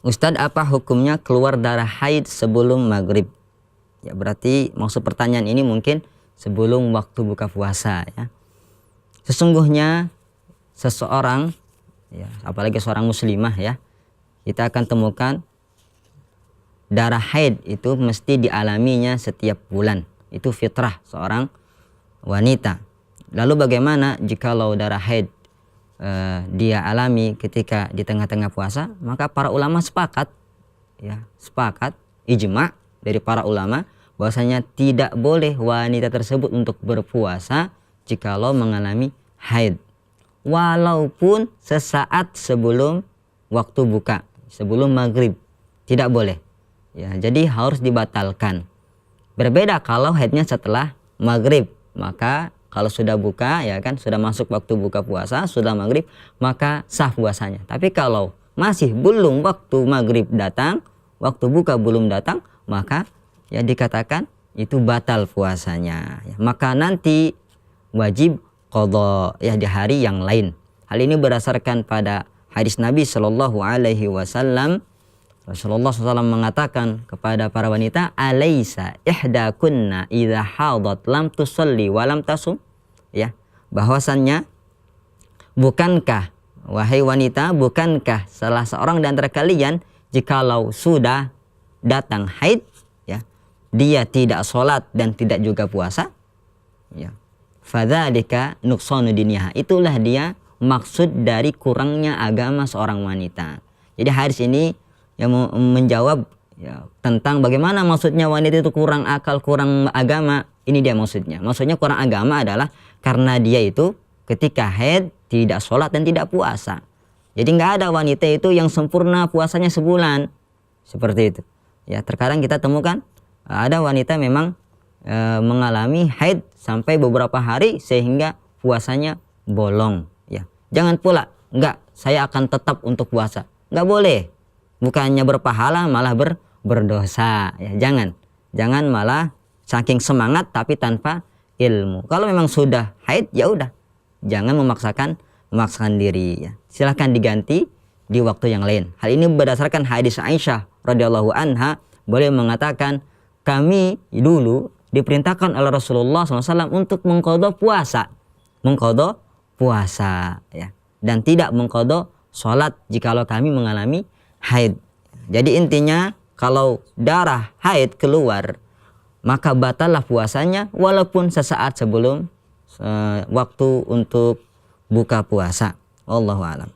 Ustadz, apa hukumnya keluar darah haid sebelum maghrib? Ya, berarti maksud pertanyaan ini mungkin sebelum waktu buka puasa ya. Sesungguhnya seseorang ya, apalagi seorang muslimah ya, kita akan temukan darah haid itu mesti dialaminya setiap bulan. Itu fitrah seorang wanita. Lalu bagaimana jikalau darah haid dia alami ketika di tengah-tengah puasa? Maka para ulama sepakat ya, ijma dari para ulama bahwasanya tidak boleh wanita tersebut untuk berpuasa jikalau mengalami haid, walaupun sesaat sebelum waktu buka, sebelum maghrib, tidak boleh ya, jadi harus dibatalkan. Berbeda kalau haidnya setelah maghrib, maka kalau sudah buka ya kan, sudah masuk waktu buka puasa, sudah maghrib, maka sah puasanya. Tapi kalau masih belum waktu maghrib datang, waktu buka belum datang, maka ya dikatakan itu batal puasanya ya. Maka nanti wajib qadha ya di hari yang lain. Hal ini berdasarkan pada hadis Nabi Shallallahu Alaihi Wasallam. Rasulullah SAW mengatakan kepada para wanita, alaisa ihdakunna idza hadat lam tusalli wa lam tasum, ya, bahwasannya bukankah wahai wanita, bukankah salah seorang di antara kalian jikalau sudah datang haid ya, dia tidak sholat dan tidak juga puasa ya, fadzalika nuqsanu diniyah, itulah dia maksud dari kurangnya agama seorang wanita. Jadi hadis ini yang menjawab ya, tentang bagaimana maksudnya wanita itu kurang akal, kurang agama. Ini dia maksudnya. Maksudnya kurang agama adalah karena dia itu ketika haid tidak sholat dan tidak puasa. Jadi nggak ada wanita itu yang sempurna puasanya sebulan seperti itu. Ya, terkadang kita temukan ada wanita memang mengalami haid sampai beberapa hari sehingga puasanya bolong. Ya, jangan pula nggak, saya akan tetap untuk puasa. Nggak boleh. Bukannya berpahala malah berdosa ya. Jangan malah saking semangat tapi tanpa ilmu. Kalau memang sudah haid ya udah, jangan memaksakan diri ya. Silahkan diganti di waktu yang lain. Hal ini berdasarkan hadis Aisyah radhiyallahu anha, boleh mengatakan kami dulu diperintahkan oleh Rasulullah SAW untuk mengqadha puasa ya, dan tidak mengqadha sholat jikalau kami mengalami haid. Jadi intinya kalau darah haid keluar maka batallah puasanya walaupun sesaat sebelum waktu untuk buka puasa. Wallahu a'lam.